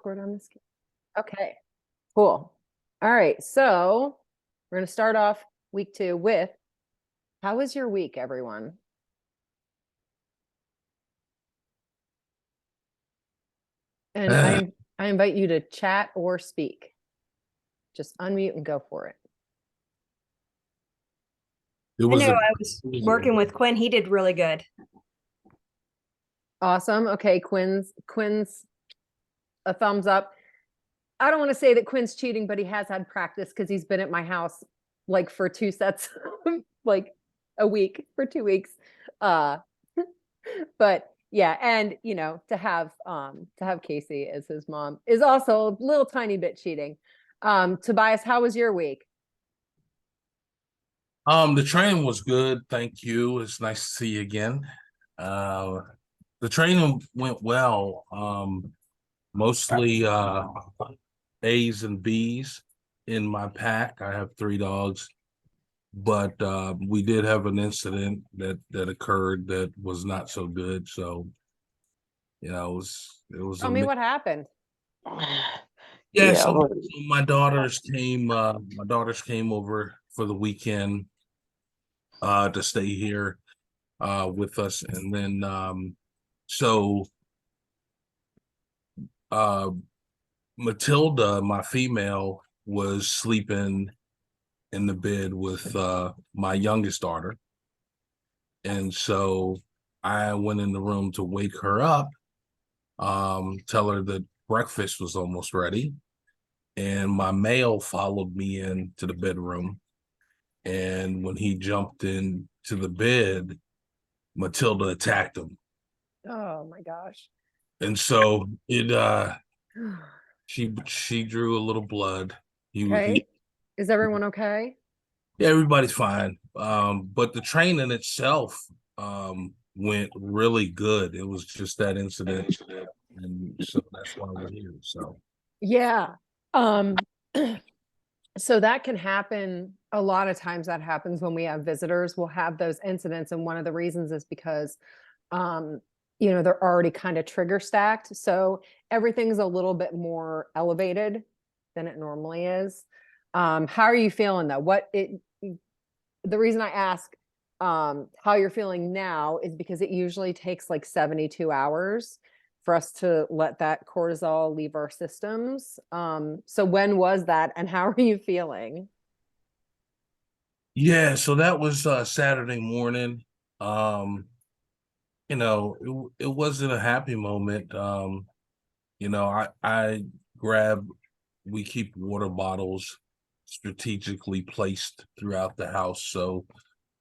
record on this? Okay, cool. All right, so we're going to start off week 2 with, how was your week, everyone? And I invite you to chat or speak. Just unmute and go for it. I was working with Quinn. He did really good. Awesome. Okay, Quinn's a thumbs up. I don't want to say that Quinn's cheating, but he has had practice because he's been at my house like for 2 sets, like a week for 2 weeks. But yeah, and you know, to have Casey as his mom is also a little tiny bit cheating. Tobias, how was your week? The training was good. Thank you. It's nice to see you again. The training went well. Mostly A's and B's in my pack. I have 3 dogs, but we did have an incident that occurred that was not so good. So, you know, it was. Tell me what happened. Yeah, so my daughters came over for the weekend to stay here with us, and then so Matilda, my female, was sleeping in the bed with my youngest daughter, and so I went in the room to wake her up, tell her that breakfast was almost ready, and my male followed me into the bedroom. And when he jumped into the bed, Matilda attacked him. Oh my gosh. And so she drew a little blood. Okay. Is everyone okay? Yeah, everybody's fine. But the training itself went really good. It was just that incident. And so that's why we're here. So yeah. So that can happen a lot of times. That happens when we have visitors. We'll have those incidents, and one of the reasons is because you know, they're already kind of trigger stacked, so everything's a little bit more elevated than it normally is. How are you feeling though? The reason I ask how you're feeling now is because it usually takes like 72 hours for us to let that cortisol leave our systems. So when was that, and how are you feeling? yeah, so that was Saturday morning. You know, it wasn't a happy moment. You know, I grabbed, we keep water bottles strategically placed throughout the house. So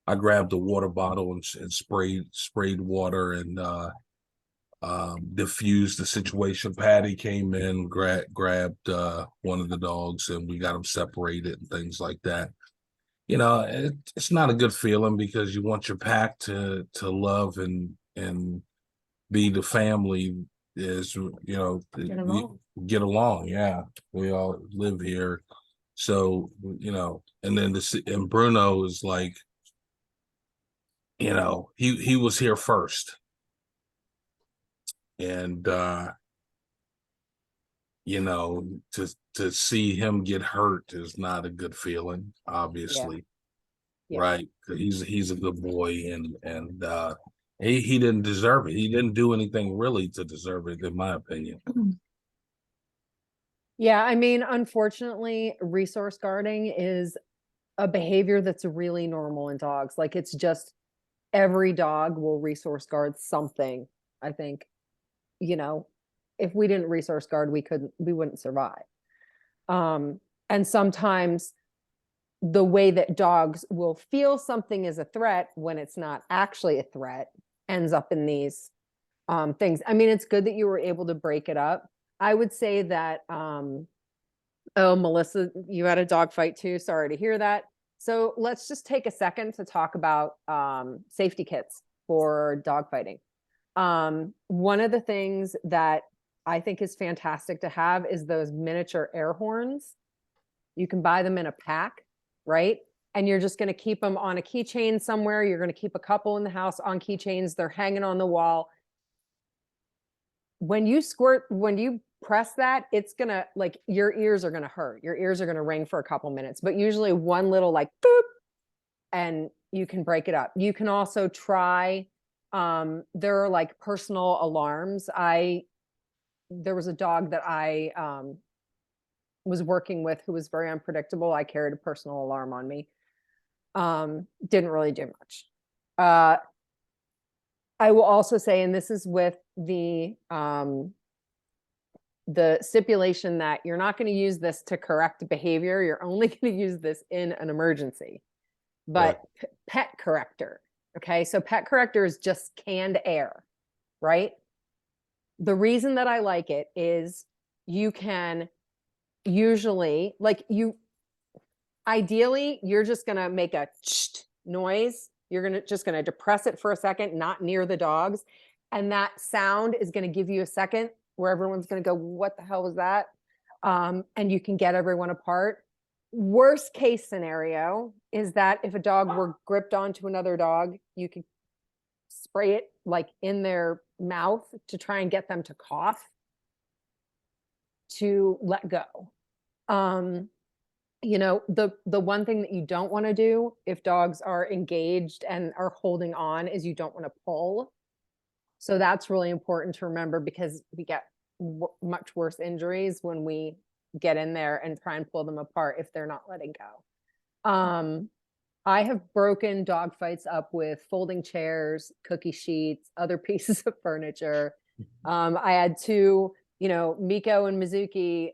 I grabbed a water bottle and sprayed water and diffused the situation. Patty came in, grabbed one of the dogs, and we got them separated and things like that. You know, it's not a good feeling because you want your pack to love and be the family, is, you know, get along. Yeah, we all live here, so you know. And then and Bruno is like, you know, he was here first, and you know, to see him get hurt is not a good feeling, obviously. Yeah. Right? He's a good boy, and he didn't deserve it. He didn't do anything really to deserve it, in my opinion. Yeah, I mean, unfortunately, resource guarding is a behavior that's really normal in dogs. Like, it's just every dog will resource guard something. I think, you know, if we didn't resource guard, we wouldn't survive. And sometimes the way that dogs will feel something is a threat when it's not actually a threat ends up in these things. I mean, it's good that you were able to break it up. I would say that, oh, Melissa, you had a dog fight too. Sorry to hear that. So let's just take a second to talk about safety kits for dog fighting. One of the things that I think is fantastic to have is those miniature air horns. You can buy them in a pack, right? And you're just going to keep them on a keychain somewhere. You're going to keep a couple in the house on keychains. They're hanging on the wall. When you press that, it's gonna, like, your ears are gonna hurt. Your ears are gonna ring for a couple minutes, but usually one little like boop, and you can break it up. You can also try, there are like personal alarms. There was a dog that I was working with who was very unpredictable. I carried a personal alarm on me. Didn't really do much. I will also say, and this is with the stipulation that you're not going to use this to correct behavior. You're only going to use this in an emergency. But pet corrector, okay? So pet corrector is just canned air, right? The reason that I like it is you can usually, like, ideally, you're just going to make a noise. You're just going to depress it for a second, not near the dogs. And that sound is going to give you a second where everyone's going to go, what the hell was that? And you can get everyone apart. Worst case scenario is that if a dog were gripped onto another dog, you could spray it like in their mouth to try and get them to cough, to let go. You know, the one thing that you don't want to do if dogs are engaged and are holding on is you don't want to pull. So that's really important to remember, because we get much worse injuries when we get in there and try and pull them apart if they're not letting go. I have broken dog fights up with folding chairs, cookie sheets, other pieces of furniture. I had two, you know, Miko and Mizuki,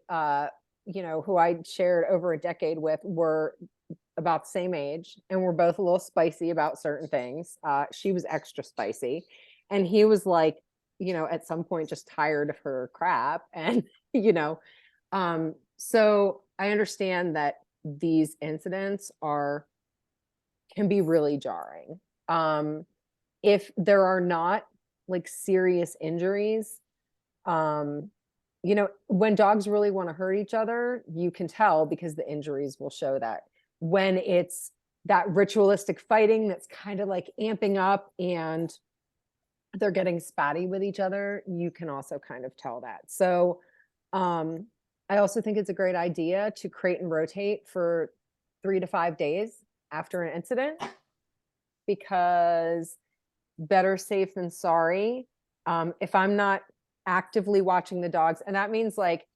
you know, who I shared over a decade with, were about the same age, and we're both a little spicy about certain things. She was extra spicy, and he was like, you know, at some point just tired of her crap. And, you know, so I understand that these incidents can be really jarring. If there are not like serious injuries, you know, when dogs really want to hurt each other, you can tell because the injuries will show that. When it's that ritualistic fighting that's kind of like amping up and they're getting spatty with each other, you can also kind of tell that. So I also think it's a great idea to crate and rotate for 3 to 5 days after an incident, because better safe than sorry. If I'm not actively watching the dogs, and that means like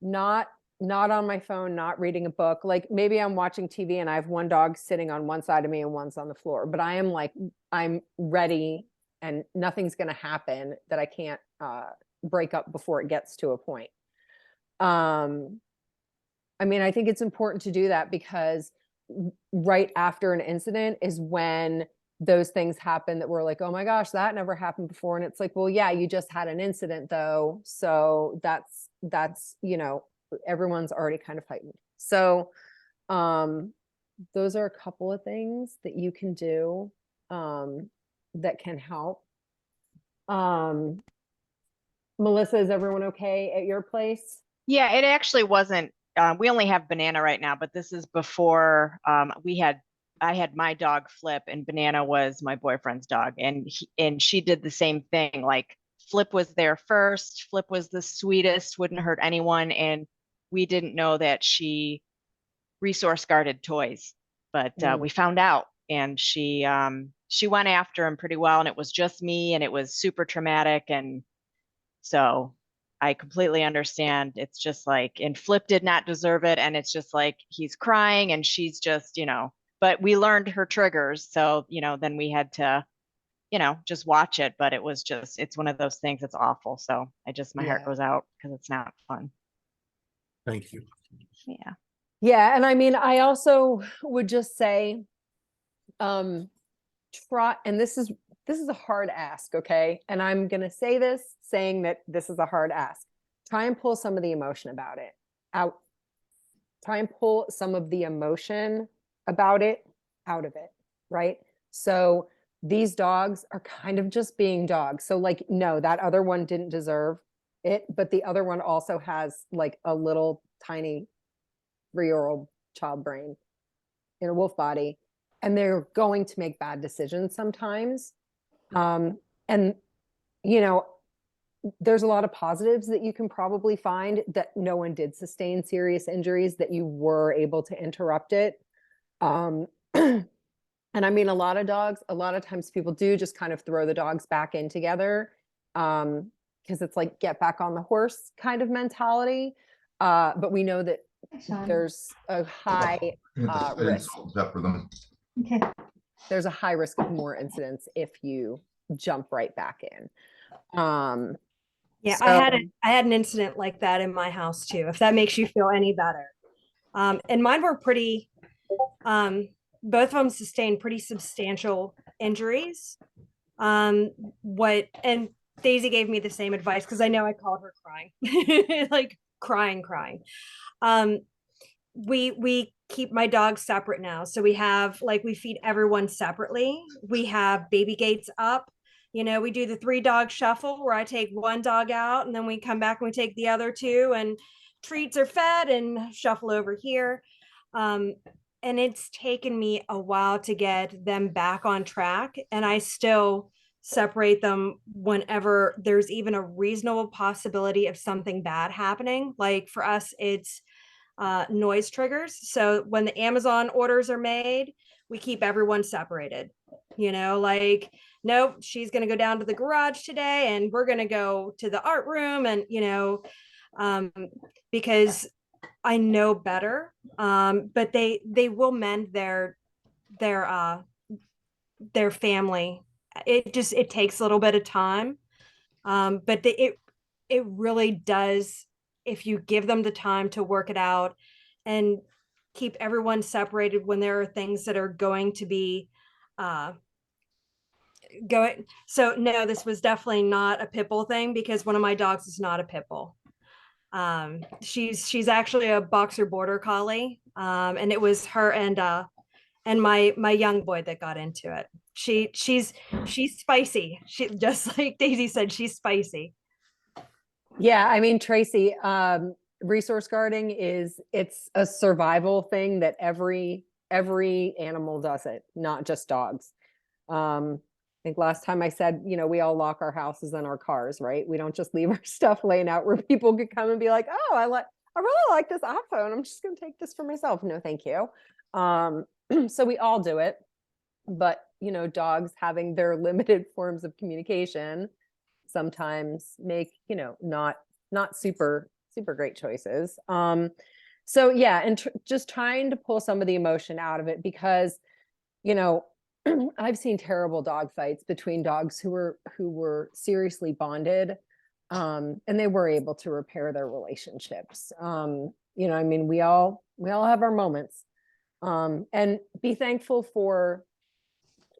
not on my phone, not reading a book, like maybe I'm watching TV and I have one dog sitting on one side of me and one's on the floor, but I am like, I'm ready and nothing's going to happen that I can't break up before it gets to a point. I mean, I think it's important to do that, because right after an incident is when those things happen that we're like, oh my gosh, that never happened before. And it's like, well, yeah, you just had an incident though. So that's, you know, everyone's already kind of heightened. So, those are a couple of things that you can do, that can help. Melissa, is everyone okay at your place? Yeah, it actually wasn't. We only have Banana right now, but this is before I had my dog Flip, and Banana was my boyfriend's dog, and she did the same thing. Like, Flip was there first. Flip was the sweetest, wouldn't hurt anyone, and we didn't know that she resource guarded toys, but we found out, and she went after him pretty well, and it was just me, and it was super traumatic, and so I completely understand. It's just like, and Flip did not deserve it. And it's just like, he's crying and she's just, you know, but we learned her triggers. So, you know, then we had to, you know, just watch it. But it was just, it's one of those things that's awful. So my heart goes out, because it's not fun. Thank you. Yeah. Yeah. And I mean, I also would just say, try, and this is a hard ask, okay? And I'm going to say this saying that this is a hard ask. Try and pull some of the emotion about it out. Try and pull some of the emotion about it out of it, right? So these dogs are kind of just being dogs. So like, no, that other one didn't deserve it, but the other one also has like a little tiny 3-year-old child brain in a wolf body, and they're going to make bad decisions sometimes. And, you know, there's a lot of positives that you can probably find, that no one did sustain serious injuries, that you were able to interrupt it. And I mean, a lot of times people do just kind of throw the dogs back in together. Because it's like get back on the horse kind of mentality. But we know that there's a high risk. For them. Okay. There's a high risk of more incidents if you jump right back in. Yeah, So- I had an incident like that in my house too, if that makes you feel any better. And mine were pretty, both of them sustained pretty substantial injuries. And Daisy gave me the same advice because I know I called her crying, like crying. We keep my dogs separate now. So we have, like, we feed everyone separately. We have baby gates up. We do the 3-dog shuffle where I take one dog out and then we come back and we take the other 2, and treats are fed and shuffle over here. And it's taken me a while to get them back on track. And I still separate them whenever there's even a reasonable possibility of something bad happening. Like for us, it's noise triggers. So when the Amazon orders are made, we keep everyone separated. Like, nope, she's going to go down to the garage today and we're going to go to the art room, and because I know better. But they will mend their family. It takes a little bit of time. But it really does, if you give them the time to work it out and keep everyone separated when there are things that are going to be going. So no, this was definitely not a pit bull thing, because one of my dogs is not a pit bull. She's actually a boxer border collie. And it was her and my young boy that got into it. She's spicy. She, just like Daisy said, she's spicy. Yeah, I mean, Tracy, resource guarding it's a survival thing that every animal does it, not just dogs. I think last time I said, we all lock our houses and our cars, right? We don't just leave our stuff laying out where people could come and be like, oh, I really like this iPhone. I'm just going to take this for myself. No, thank you. So we all do it, but dogs having their limited forms of communication sometimes make, not super great choices. So yeah, and just trying to pull some of the emotion out of it, because, I've seen terrible dog fights between dogs who were seriously bonded, and they were able to repair their relationships. I mean, we all have our moments, and be thankful for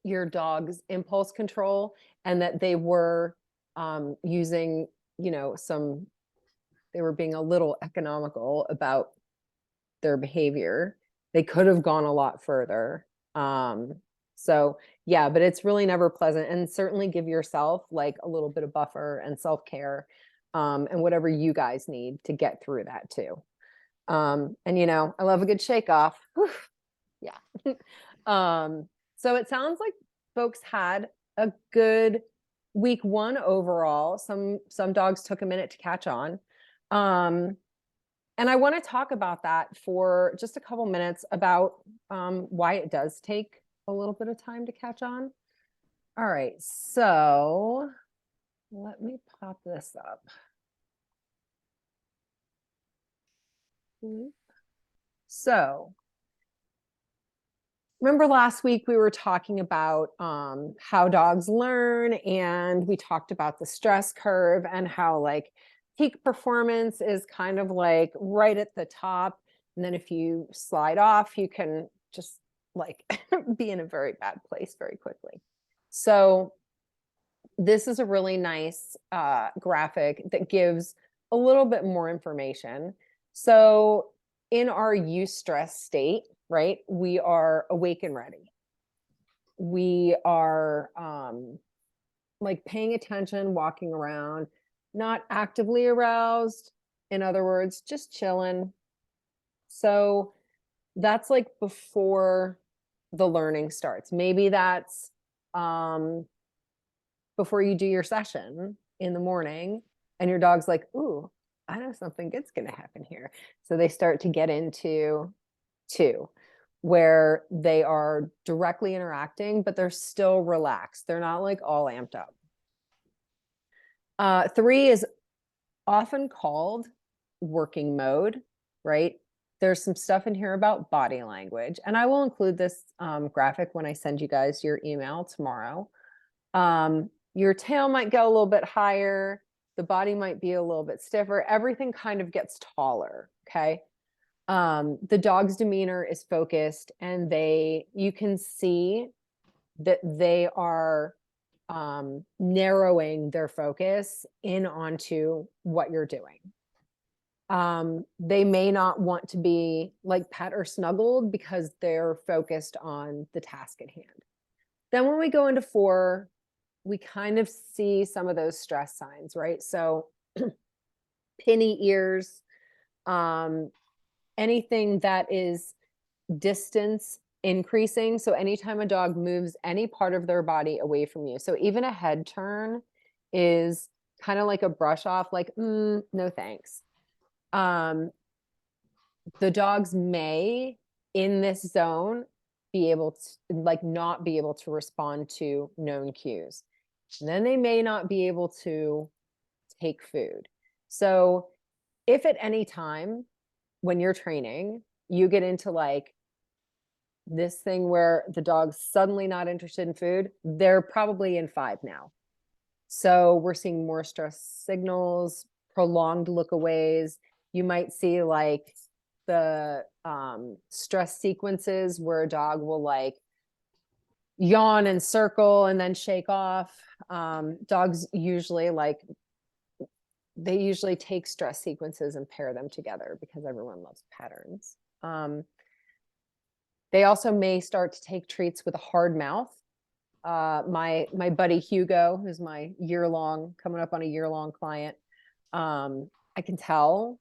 your dog's impulse control, and that they were using, they were being a little economical about their behavior. They could have gone a lot further. So yeah, but it's really never pleasant, and certainly give yourself like a little bit of buffer and self-care, and whatever you guys need to get through that too. And I love a good shake off. Yeah. So it sounds like folks had a good week 1 overall. Some dogs took a minute to catch on. And I want to talk about that for just a couple minutes, about why it does take a little bit of time to catch on. All right, so let me pop this up. So remember last week we were talking about how dogs learn, and we talked about the stress curve and how like peak performance is kind of like right at the top. And then if you slide off, you can just like be in a very bad place very quickly. So this is a really nice graphic that gives a little bit more information. So in our eustress state, right, we are awake and ready. We are like paying attention, walking around, not actively aroused. In other words, just chilling. So that's like before the learning starts. Maybe that's before you do your session in the morning. and your dog's like, ooh, I know something good's going to happen here. So they start to get into 2, where they are directly interacting, but they're still relaxed. They're not like all amped up. 3 is often called working mode, right? There's some stuff in here about body language, and I will include this graphic when I send you guys your email tomorrow. Your tail might go a little bit higher. The body might be a little bit stiffer. Everything kind of gets taller, okay? The dog's demeanor is focused, and you can see that they are narrowing their focus in onto what you're doing. They may not want to be like pet or snuggled because they're focused on the task at hand. Then when we go into 4, we kind of see some of those stress signs, right? So pinny ears, anything that is distance increasing. So anytime a dog moves any part of their body away from you. So even a head turn is kind of like a brush off, like, no thanks. The dogs may, in this zone, be able to like not be able to respond to known cues. And then they may not be able to take food. So if at any time when you're training, you get into like this thing where the dog's suddenly not interested in food, they're probably in 5 now. So we're seeing more stress signals, prolonged lookaways. You might see like the stress sequences where a dog will like yawn and circle and then shake off. Dogs usually they usually take stress sequences and pair them together because everyone loves patterns. They also may start to take treats with a hard mouth. My buddy Hugo, who's my coming up on a year-long client, I can tell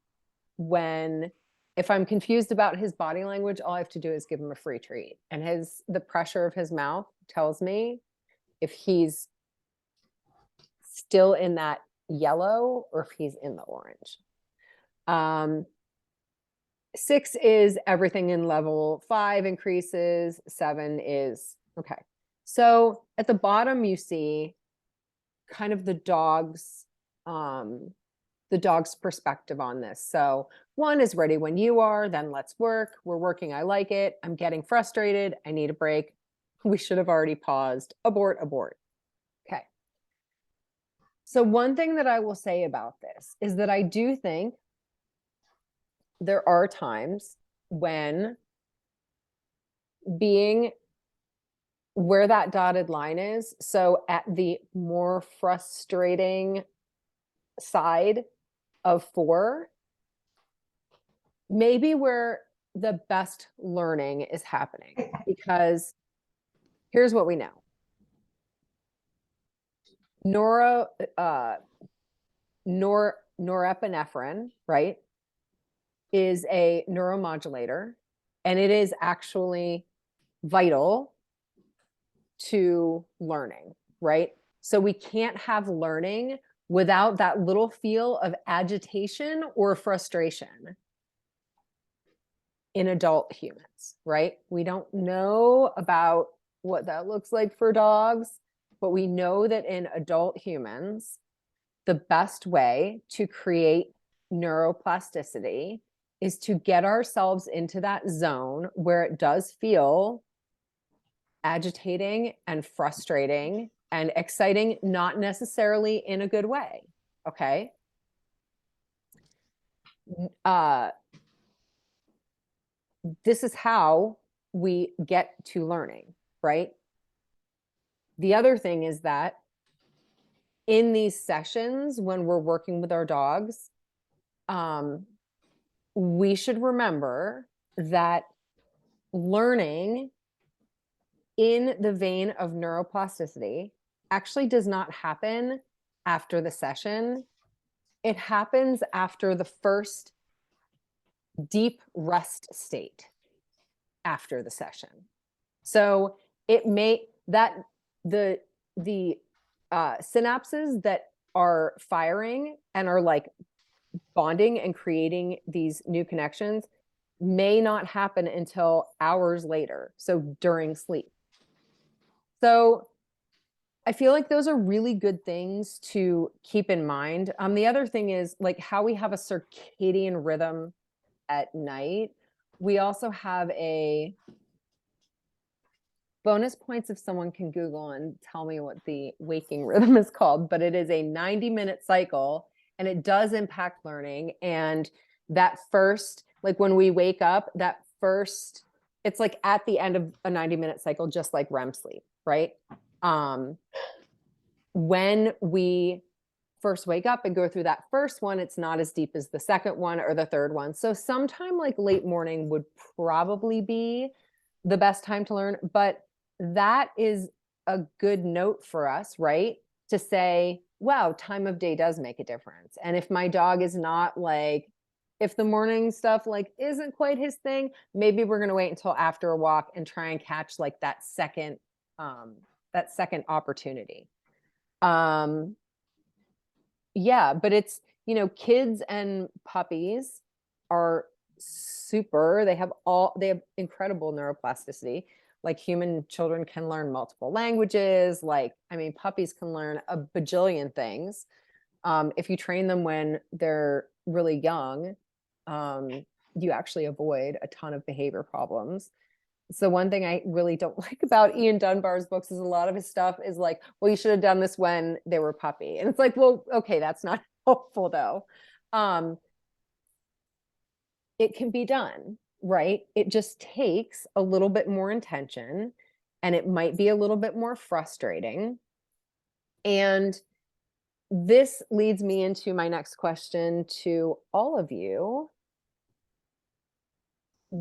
if I'm confused about his body language, all I have to do is give him a free treat. And the pressure of his mouth tells me if he's still in that yellow or if he's in the orange. 6 is everything in level 5 increases. 7 is, okay. So at the bottom, you see kind of the dog's perspective on this. So 1 is ready when you are, then let's work. We're working, I like it. I'm getting frustrated. I need a break. We should have already paused. Abort, abort. Okay. So one thing that I will say about this is that I do think there are times when being where that dotted line is, so at the more frustrating side of 4, maybe where the best learning is happening, because here's what we know. Norepinephrine, right, is a neuromodulator, and it is actually vital to learning, right? So we can't have learning without that little feel of agitation or frustration in adult humans, right? We don't know about what that looks like for dogs, but we know that in adult humans, the best way to create neuroplasticity is to get ourselves into that zone where it does feel agitating and frustrating and exciting, not necessarily in a good way, okay? This is how we get to learning, right? The other thing is that in these sessions, when we're working with our dogs, we should remember that learning in the vein of neuroplasticity actually does not happen after the session. It happens after the first deep rest state after the session. So it may, that the synapses that are firing and are like bonding and creating these new connections may not happen until hours later. So during sleep. So I feel like those are really good things to keep in mind. The other thing is like how we have a circadian rhythm at night. We also have a bonus points if someone can Google and tell me what the waking rhythm is called, but it is a 90-minute cycle and it does impact learning. And that first, like when we wake up, that first, it's like at the end of a 90-minute cycle, just like REM sleep, right? When we first wake up and go through that first one, it's not as deep as the second one or the third one. So sometime like late morning would probably be the best time to learn, but that is a good note for us, right? To say, wow, time of day does make a difference. And if my dog is not like, if the morning stuff like isn't quite his thing, maybe we're going to wait until after a walk and try and catch like that second opportunity. Yeah, but it's, you know, kids and puppies are super, they have incredible neuroplasticity. Like human children can learn multiple languages. Like, I mean, puppies can learn a bajillion things. If you train them when they're really young, you actually avoid a ton of behavior problems. So one thing I really don't like about Ian Dunbar's books is a lot of his stuff is like, well, you should have done this when they were a puppy. And it's like, well, okay, that's not helpful though. It can be done, right? It just takes a little bit more intention and it might be a little bit more frustrating. And this leads me into my next question to all of you.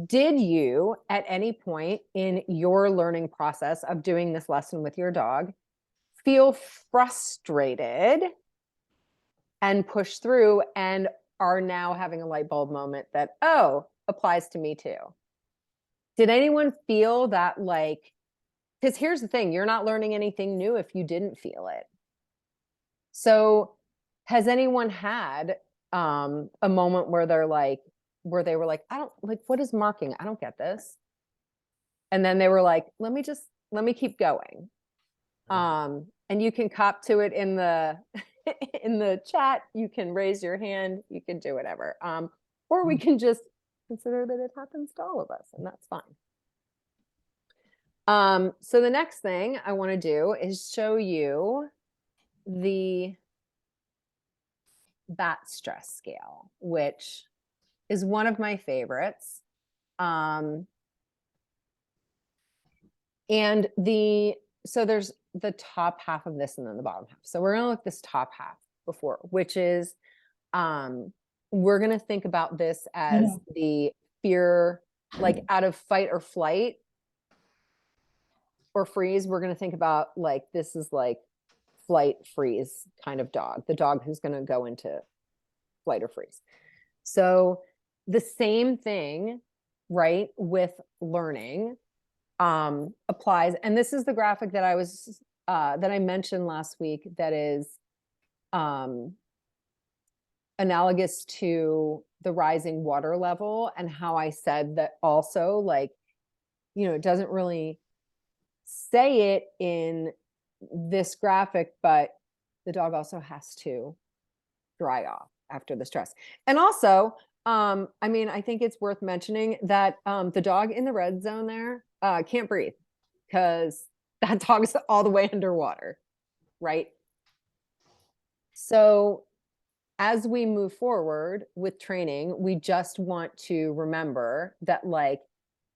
Did you, at any point in your learning process of doing this lesson with your dog, feel frustrated and push through and are now having a light bulb moment that, oh, applies to me too? Did anyone feel that like, because here's the thing, you're not learning anything new if you didn't feel it. So has anyone had a moment where they're like, where they were like, I don't like, what is marking? I don't get this. And then they were like, let me keep going. And you can cop to it in the in the chat. You can raise your hand, you can do whatever. Or we can just consider that it happens to all of us, and that's fine. So the next thing I want to do is show you the BAT stress scale, which is one of my favorites. And so there's the top half of this and then the bottom half. So we're going to look at this top half before, which is, we're going to think about this as the fear, like out of fight or flight or freeze. We're going to think about like, this is like flight freeze kind of dog, the dog who's going to go into flight or freeze. So the same thing, right, with learning applies. And this is the graphic that I was that I mentioned last week that is analogous to the rising water level, and how I said that also, like, you know, it doesn't really say it in this graphic, but the dog also has to dry off after the stress. And also, I mean, I think it's worth mentioning that the dog in the red zone there can't breathe because that dog's all the way underwater, right? So as we move forward with training, we just want to remember that like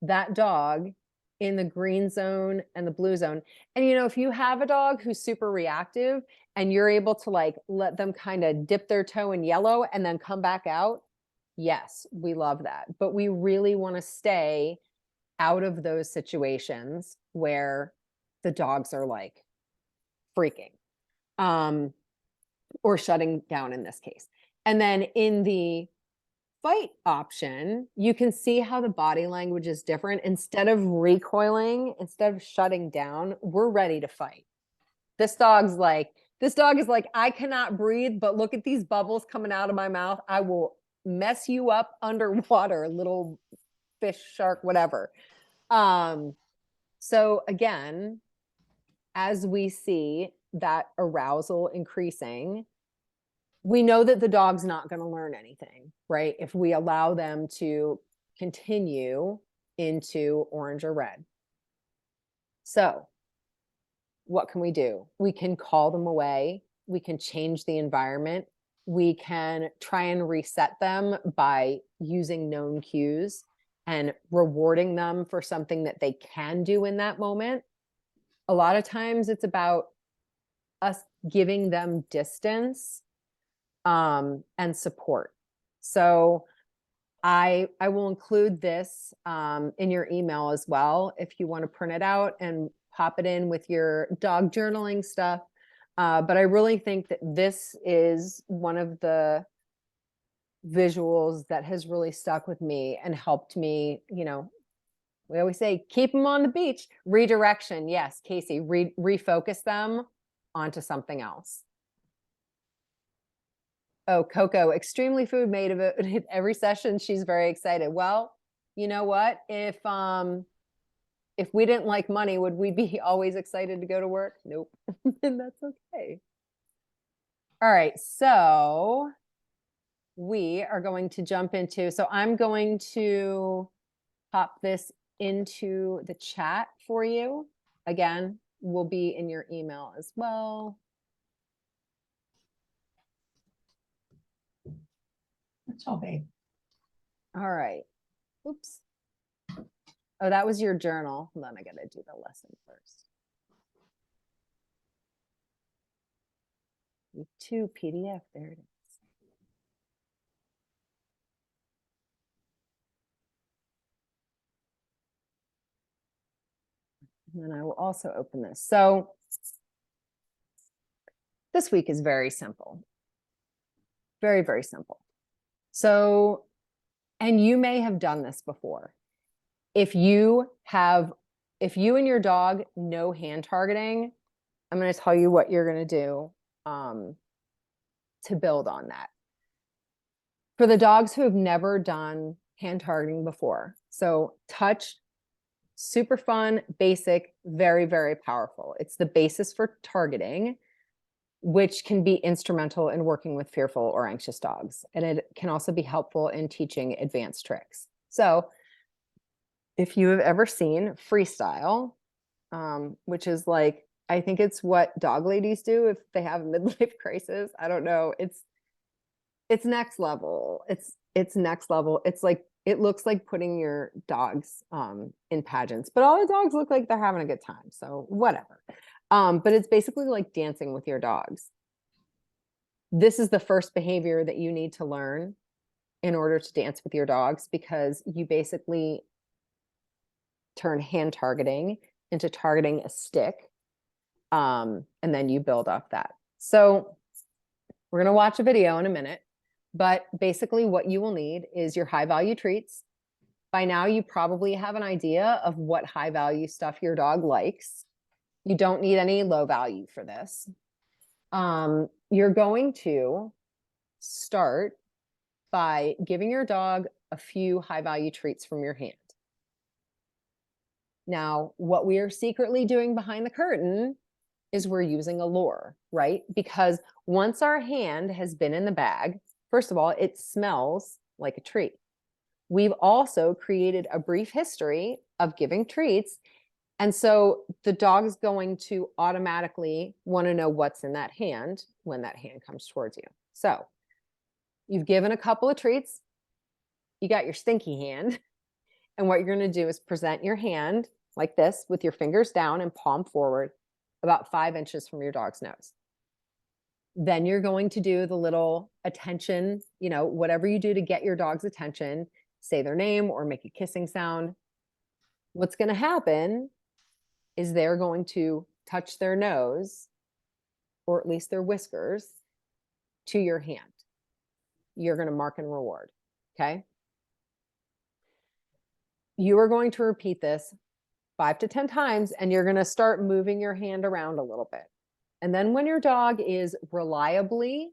that dog in the green zone and the blue zone. And, you know, if you have a dog who's super reactive and you're able to like let them kind of dip their toe in yellow and then come back out, yes, we love that. But we really want to stay out of those situations where the dogs are like freaking or shutting down in this case. And then in the fight option, you can see how the body language is different. Instead of recoiling, instead of shutting down, we're ready to fight. This dog's like, This dog is like, I cannot breathe, but look at these bubbles coming out of my mouth. I will mess you up underwater, little fish, shark, whatever. So again, as we see that arousal increasing, we know that the dog's not going to learn anything, right? If we allow them to continue into orange or red. So what can we do? We can call them away. We can change the environment. We can try and reset them by using known cues and rewarding them for something that they can do in that moment. A lot of times it's about us giving them distance and support. So I will include this in your email as well if you want to print it out and pop it in with your dog journaling stuff. But I really think that this is one of the visuals that has really stuck with me and helped me, you know, we always say, keep them on the beach. Redirection. Yes, Casey, refocus them onto something else. Oh, Coco, extremely food made of it. Every session, she's very excited. Well, you know what? If we didn't like money, would we be always excited to go to work? Nope. And that's okay. All right, so we are going to jump into, so I'm going to pop this into the chat for you. Again, will be in your email as well. That's all, babe. All right. Oops. Oh, that was your journal. Hold on, I gotta do the lesson first. Week 2 PDF, there it is. And then I will also open this. So this week is very simple. Very, very simple. So, and you may have done this before. If you and your dog know hand targeting, I'm going to tell you what you're going to do to build on that. For the dogs who have never done hand targeting before, so touch, super fun, basic, very, very powerful. It's the basis for targeting, which can be instrumental in working with fearful or anxious dogs. And it can also be helpful in teaching advanced tricks. So if you have ever seen freestyle, which is like, I think it's what dog ladies do if they have a midlife crisis. I don't know. It's next level. It's next level. It's like, it looks like putting your dogs in pageants, but all the dogs look like they're having a good time. So whatever. But it's basically like dancing with your dogs. This is the first behavior that you need to learn in order to dance with your dogs, because you basically turn hand targeting into targeting a stick. And then you build off that. So we're going to watch a video in a minute, but basically what you will need is your high value treats. By now you probably have an idea of what high value stuff your dog likes. You don't need any low value for this. You're going to start by giving your dog a few high value treats from your hand. Now, what we are secretly doing behind the curtain is we're using a lure, right? Because once our hand has been in the bag, first of all, it smells like a treat. We've also created a brief history of giving treats. And so the dog's going to automatically want to know what's in that hand when that hand comes towards you. So you've given a couple of treats, you got your stinky hand. And what you're going to do is present your hand like this with your fingers down and palm forward about 5 inches from your dog's nose. Then you're going to do the little attention, you know, whatever you do to get your dog's attention, say their name or make a kissing sound. What's going to happen is they're going to touch their nose, or at least their whiskers, to your hand. You're going to mark and reward, okay? You are going to repeat this 5 to 10 times, and you're going to start moving your hand around a little bit. And then when your dog is reliably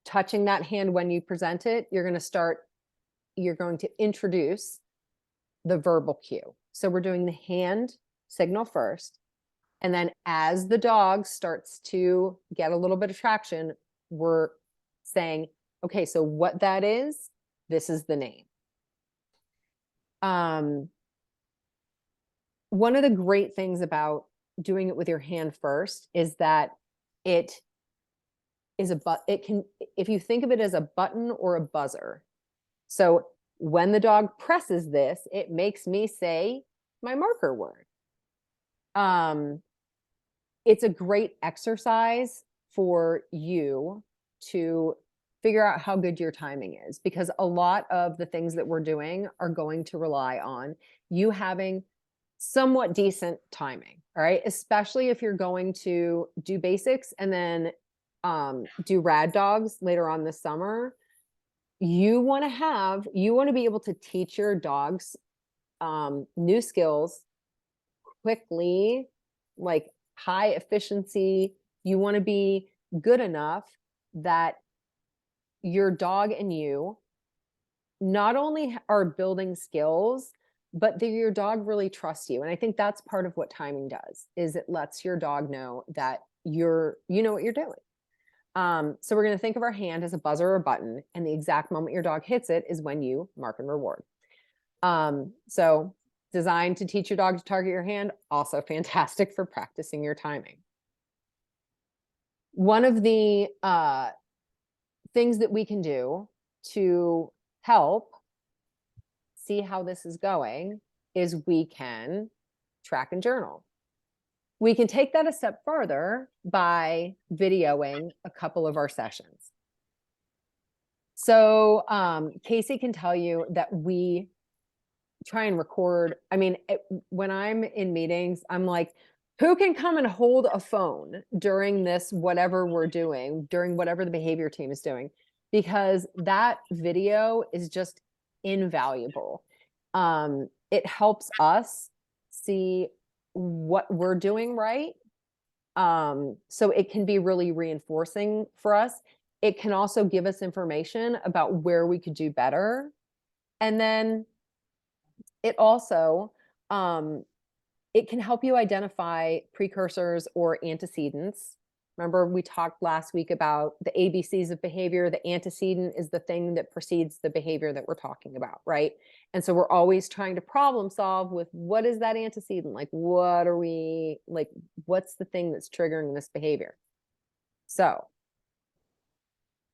touching that hand when you present it, you're going to introduce the verbal cue. So we're doing the hand signal first. And then as the dog starts to get a little bit of traction, we're saying, okay, so what that is, this is the name. One of the great things about doing it with your hand first is that it is if you think of it as a button or a buzzer. So when the dog presses this, it makes me say my marker word. It's a great exercise for you to figure out how good your timing is, because a lot of the things that we're doing are going to rely on you having somewhat decent timing. All right. Especially if you're going to do basics and then do rad dogs later on this summer. You want to be able to teach your dogs new skills quickly, like high efficiency. You want to be good enough that your dog and you not only are building skills, but that your dog really trusts you. And I think that's part of what timing does, is it lets your dog know that you know what you're doing. So we're going to think of our hand as a buzzer or a button, and the exact moment your dog hits it is when you mark and reward. So designed to teach your dog to target your hand, also fantastic for practicing your timing. One of the things that we can do to help see how this is going is we can track and journal. We can take that a step further by videoing a couple of our sessions. So Casey can tell you that we try and record. I mean, when I'm in meetings, I'm like, who can come and hold a phone during this, whatever we're doing, during whatever the behavior team is doing, because that video is just invaluable. It helps us see what we're doing right. So it can be really reinforcing for us. It can also give us information about where we could do better. And then it also, it can help you identify precursors or antecedents. Remember, we talked last week about the ABCs of behavior. The antecedent is the thing that precedes the behavior that we're talking about, right? And so we're always trying to problem solve with what is that antecedent? Like, what's the thing that's triggering this behavior? So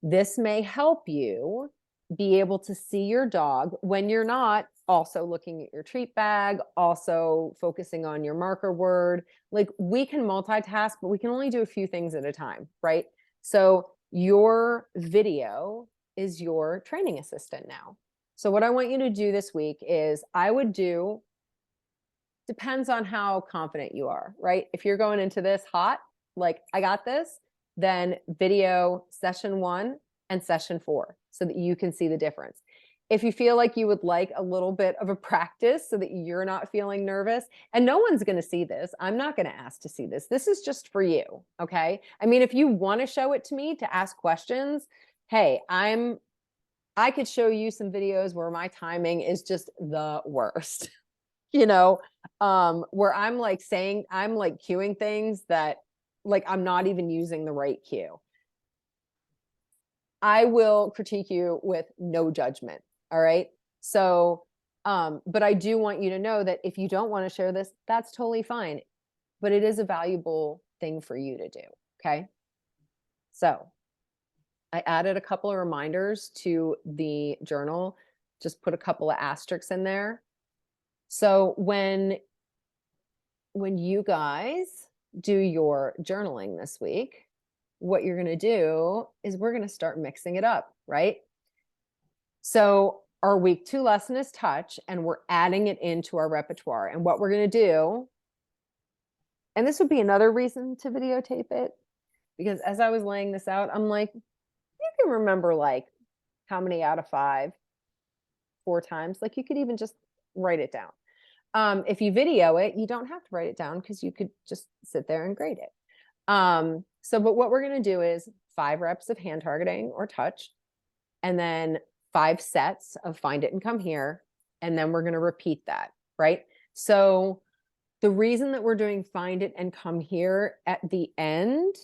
this may help you be able to see your dog when you're not also looking at your treat bag, also focusing on your marker word. Like, we can multitask, but we can only do a few things at a time, right? So your video is your training assistant now. So what I want you to do this week is depends on how confident you are, right? If you're going into this hot, like, I got this, then video session 1 and session 4 so that you can see the difference. If you feel like you would like a little bit of a practice so that you're not feeling nervous, and no one's going to see this, I'm not going to ask to see this. This is just for you. Okay. I mean, if you want to show it to me to ask questions, hey, I could show you some videos where my timing is just the worst, where I'm like cueing things that like I'm not even using the right cue. I will critique you with no judgment. All right. So, but I do want you to know that if you don't want to share this, that's totally fine. But it is a valuable thing for you to do. Okay. So I added a couple of reminders to the journal, just put a couple of asterisks in there. So when you guys do your journaling this week, what you're going to do is we're going to start mixing it up, right? So our week 2 lesson is touch, and we're adding it into our repertoire. And what we're going to do, and this would be another reason to videotape it, because as I was laying this out, I'm like, you can remember like how many out of 5, 4 times, like you could even just write it down. If you video it, you don't have to write it down because you could just sit there and grade it. But what we're going to do is 5 reps of hand targeting or touch, and then 5 sets of find it and come here. And then we're going to repeat that, right? So the reason that we're doing find it and come here at the end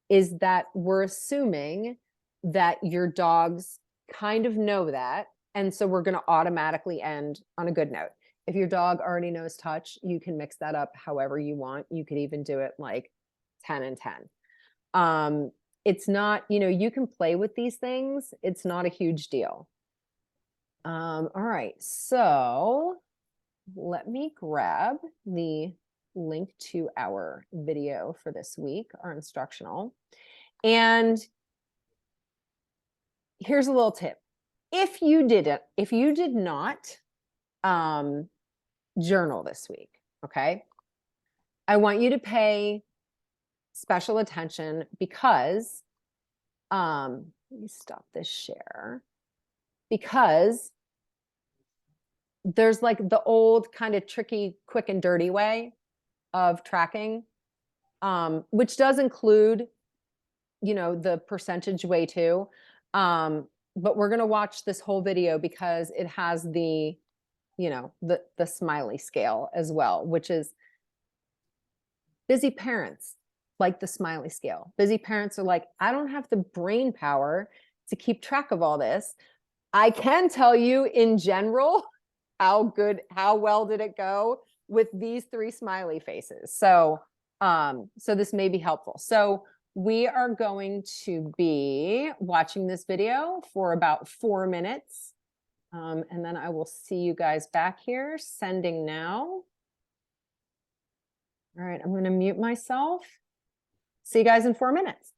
is that we're assuming that your dogs kind of know that. And so we're going to automatically end on a good note. If your dog already knows touch, you can mix that up however you want. You could even do it like 10 and 10. It's not, you can play with these things. It's not a huge deal. All right. So let me grab the link to our video for this week, our instructional. And here's a little tip. If you did not journal this week, okay, I want you to pay special attention because, let me stop this share, because there's like the old kind of tricky, quick and dirty way of tracking, which does include, the percentage way too. But we're going to watch this whole video because it has the, the smiley scale as well, which is busy parents like the smiley scale. Busy parents are like, I don't have the brain power to keep track of all this. I can tell you in general, how well did it go with these 3 smiley faces? So, so this may be helpful. So we are going to be watching this video for about 4 minutes. And then I will see you guys back here. Sending now. All right, I'm going to mute myself. See you guys in 4 minutes.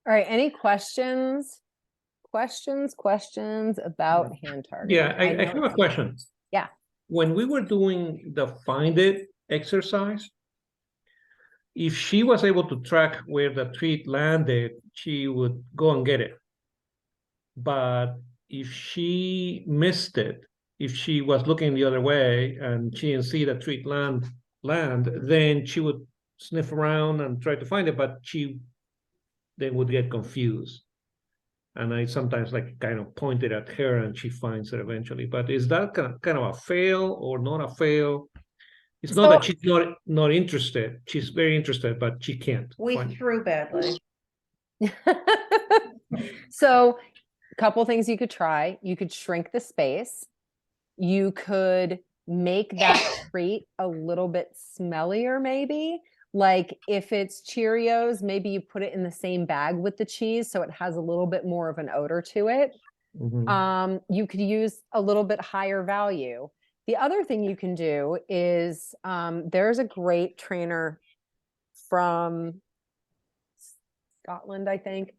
All right, any questions? Questions about hand targeting? Yeah, I know have a it's- question. Yeah. When we were doing the find it exercise, if she was able to track where the treat landed, she would go and get it. But if she missed it, if she was looking the other way and she didn't see the treat land, then she would sniff around and try to find it, but she then would get confused. And I sometimes like kind of pointed at her and she finds it eventually. But is that kind of a fail or not a fail? It's not that she's not interested. She's very interested, but she can't. We find it. threw badly. So, a couple things you could try. You could shrink the space. You could make that treat a little bit smellier, maybe. Like if it's Cheerios, maybe you put it in the same bag with the cheese so it has a little bit more of an odor to it. Mhm. You could use a little bit higher value. The other thing you can do is there's a great trainer from Scotland, I think,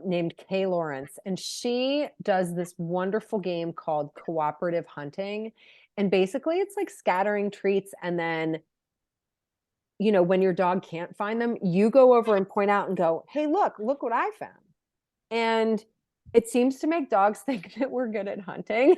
named Kay Lawrence, and she does this wonderful game called cooperative hunting. And basically it's like scattering treats, and then when your dog can't find them, you go over and point out and go, hey, look what I found. And it seems to make dogs think that we're good at hunting.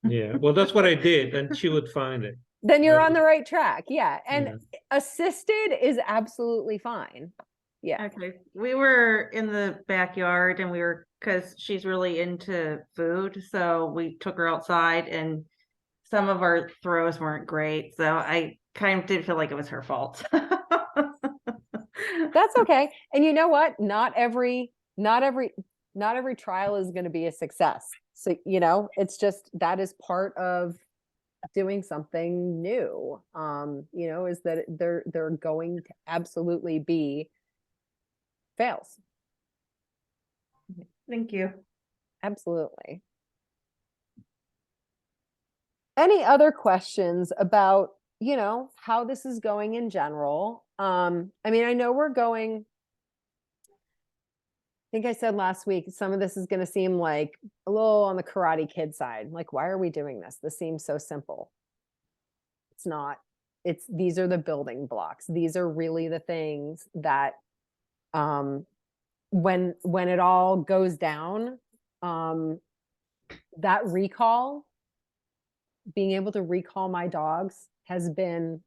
Yeah, well, that's what I did, and she would find it. Then you're Yeah. on the right track. Yeah. And Yeah. assisted is absolutely fine. Yeah. Okay, we were in the backyard and because she's really into food, so we took her outside and some of our throws weren't great, so I kind of did feel like it was her fault. That's okay. And you know what? Not every trial is going to be a success. So, it's just, that is part of doing something new. Is that they're going to absolutely be fails. Thank you. Absolutely. Any other questions about, how this is going in general? I know we're going, I think I said last week, some of this is going to seem like a little on the Karate Kid side. Like, why are we doing this? This seems so simple. It's not. These are the building blocks. These are really the things that, when it all goes down, that recall, being able to recall my dogs has been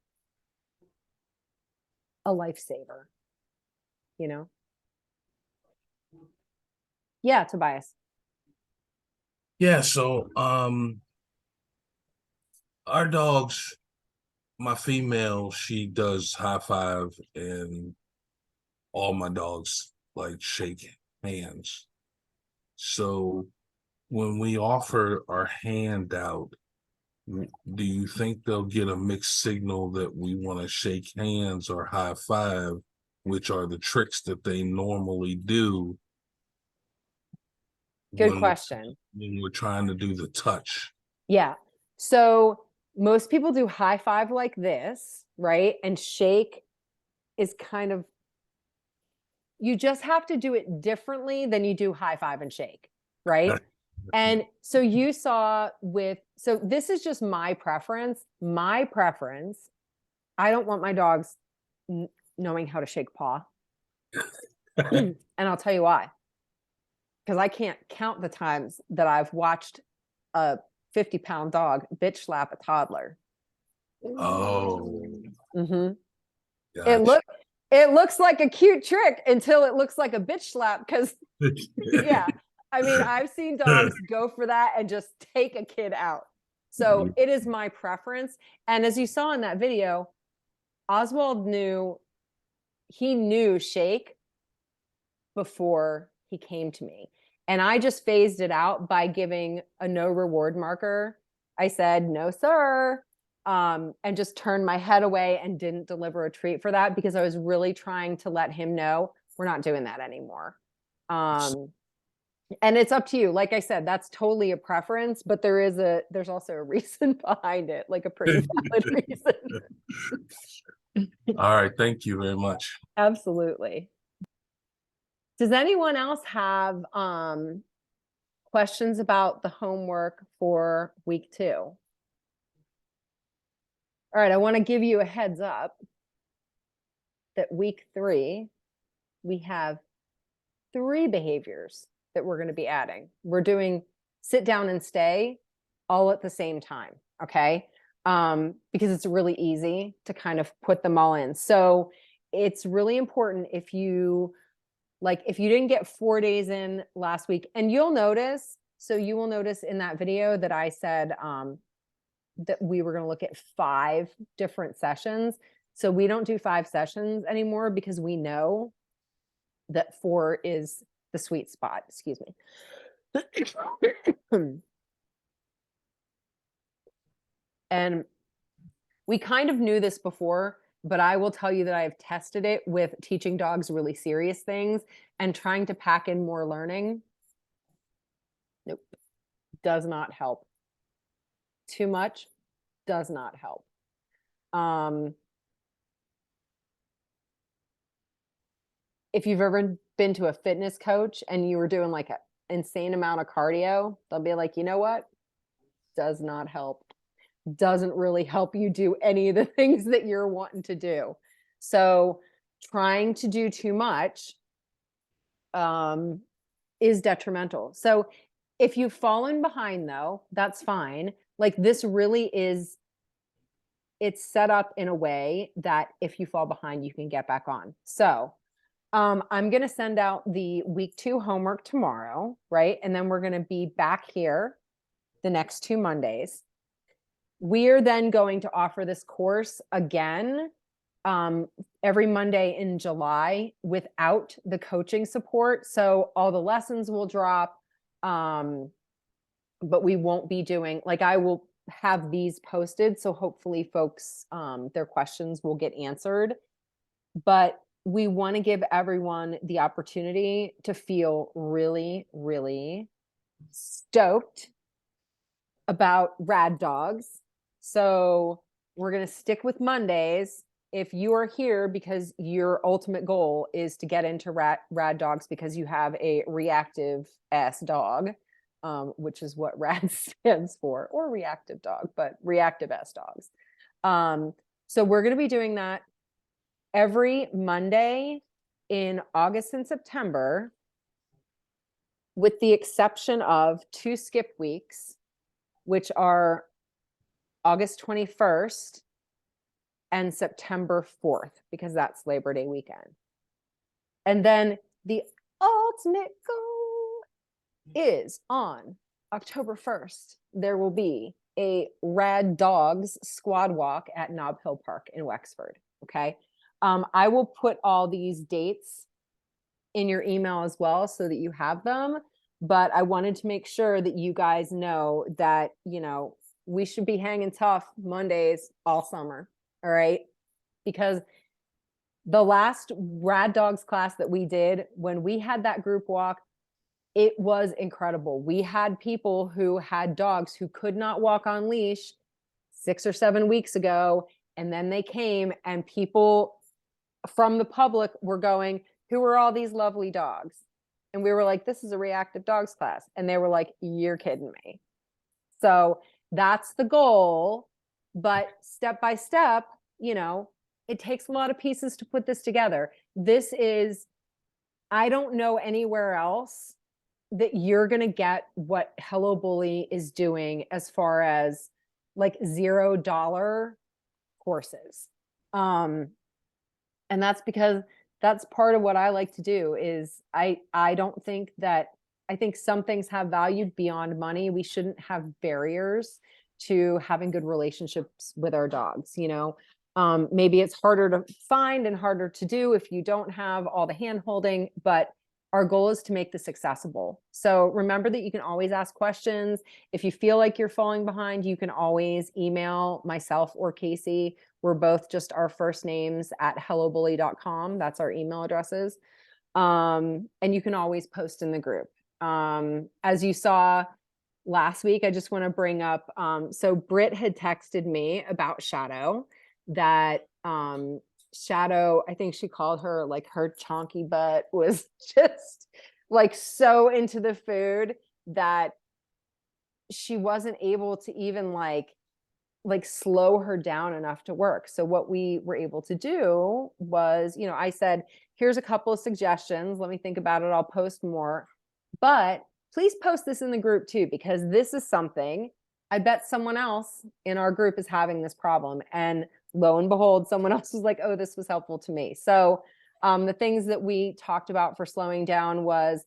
a lifesaver, Yeah, Tobias. Yeah, so our dogs, my female, she does high five, and all my dogs like shake hands. So when we offer our hand out, do you think they'll get a mixed signal that we want to shake hands or high five, which are the tricks that they normally do? Good question. When we're trying to do the touch. Yeah. So most people do high five like this, right? And shake is kind of, you just have to do it differently than you do high five and shake, right? And so you saw so this is just my preference. I don't want my dogs knowing how to shake paw. And I'll tell you why. Because I can't count the times that I've watched a 50-pound dog bitch slap a toddler. Oh. Mm-hmm. Gotcha. It looks like a cute trick until it looks like a bitch slap, because yeah. I've seen dogs go for that and just take a kid out. So it is my preference. And as you saw in that video, Oswald knew shake before he came to me. And I just phased it out by giving a no reward marker. I said, no, sir. And just turned my head away and didn't deliver a treat for that, because I was really trying to let him know we're not doing that anymore. And it's up to you. Like I said, that's totally a preference, but there's also a reason behind it, like a pretty valid reason. All right. Thank you very much. Absolutely. Does anyone else have questions about the homework for week 2? All right, I want to give you a heads up that week 3, we have 3 behaviors that we're going to be adding. We're doing sit down and stay all at the same time, okay? Because it's really easy to kind of put them all in. So it's really important if you didn't get 4 days in last week, and you will notice in that video that I said that we were going to look at 5 different sessions. So we don't do 5 sessions anymore because we know that 4 is the sweet spot. Excuse me. And we kind of knew this before, but I will tell you that I have tested it with teaching dogs really serious things and trying to pack in more learning. Nope. Does not help. Too much does not help. If you've ever been to a fitness coach and you were doing like an insane amount of cardio, they'll be like, you know what? Does not help. Doesn't really help you do any of the things that you're wanting to do. So trying to do too much is detrimental. So if you've fallen behind though, that's fine. Like this really is, it's set up in a way that if you fall behind, you can get back on. So I'm going to send out the week 2 homework tomorrow, right? And then we're going to be back here the next 2 Mondays. We're then going to offer this course again every Monday in July without the coaching support. So all the lessons will drop, but we won't be doing, like I will have these posted. So hopefully folks, their questions will get answered. But we want to give everyone the opportunity to feel really, really stoked about rad dogs. So we're going to stick with Mondays. If you are here because your ultimate goal is to get into rad dogs because you have a reactive ass dog, which is what rad stands for, or reactive dog, but reactive ass dogs. So we're going to be doing that every Monday in August and September, with the exception of 2 skip weeks, which are August 21st and September 4th, because that's Labor Day weekend. And then the ultimate goal is on October 1st, there will be a Rad Dogs squad walk at Nob Hill Park in Wexford. Okay. I will put all these dates in your email as well so that you have them. But I wanted to make sure that you guys know that, you know, we should be hanging tough Mondays all summer. All right. Because the last Rad Dogs class that we did, when we had that group walk, it was incredible. We had people who had dogs who could not walk on leash 6 or 7 weeks ago. And then they came and people from the public were going, who are all these lovely dogs? And we were like, this is a reactive dogs class. And they were like, you're kidding me. So that's the goal. But step by step, you know, it takes a lot of pieces to put this together. This is, I don't know anywhere else that you're going to get what Hello Bully is doing as far as like $0 courses. And that's because that's part of what I like to do is I don't think that, I think some things have value beyond money. We shouldn't have barriers to having good relationships with our dogs, you know. Maybe it's harder to find and harder to do if you don't have all the hand holding, but our goal is to make this accessible. So remember that you can always ask questions. If you feel like you're falling behind, you can always email myself or Casey. We're both just our first names at hellobully.com. That's our email addresses. And you can always post in the group. As you saw last week, I just want to bring up, so Britt had texted me about Shadow that Shadow, I think she called her like her chonky butt was just like so into the food that she wasn't able to even like slow her down enough to work. So what we were able to do was, you know, I said, here's a couple of suggestions. Let me think about it. I'll post more. But please post this in the group too, because this is something I bet someone else in our group is having this problem. And lo and behold, someone else was like, oh, this was helpful to me. So the things that we talked about for slowing down was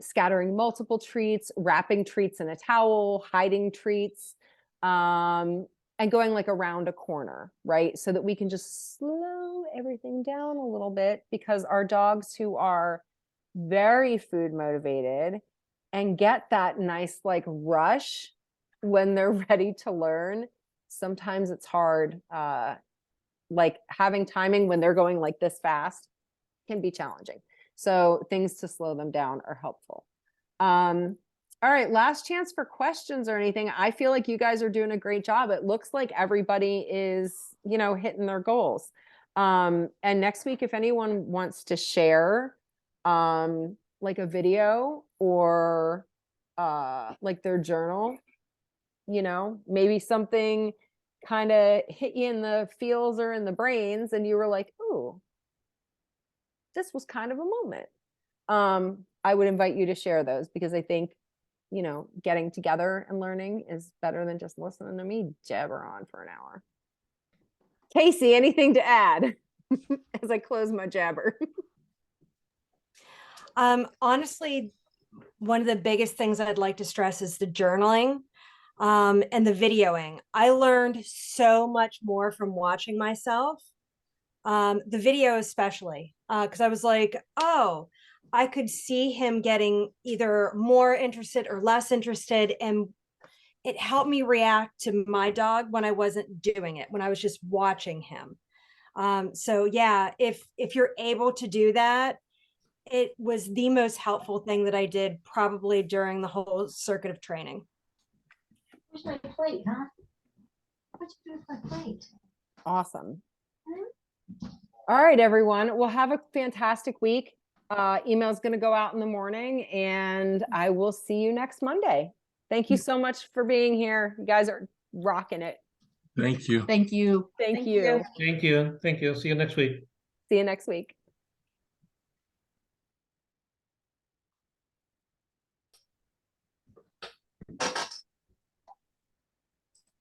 scattering multiple treats, wrapping treats in a towel, hiding treats, and going like around a corner, right? So that we can just slow everything down a little bit, because our dogs who are very food motivated and get that nice like rush when they're ready to learn, sometimes it's hard. Like having timing when they're going like this fast can be challenging. So things to slow them down are helpful. All right, last chance for questions or anything. I feel like you guys are doing a great job. It looks like everybody is, you know, hitting their goals. And next week, if anyone wants to share like a video or like their journal, you know, maybe something kind of hit you in the feels or in the brains and you were like, oh, this was kind of a moment. I would invite you to share those, because I think, you know, getting together and learning is better than just listening to me jabber on for an hour. Casey, anything to add as I close my jabber? Honestly, one of the biggest things I'd like to stress is the journaling and the videoing. I learned so much more from watching myself, the video especially, because I was like, oh, I could see him getting either more interested or less interested, and it helped me react to my dog when I wasn't doing it, when I was just watching him. So yeah, if you're able to do that, it was the most helpful thing that I did probably during the whole circuit of training. Where's my plate, huh? What'd you do with my plate? Awesome. All right, everyone. Well, have a fantastic week. Email is going to go out in the morning, and I will see you next Monday. Thank you so much for being here. You guys are rocking it. Thank you. Thank you. Thank you. Thank you. Thank you. See you next week. See you next week.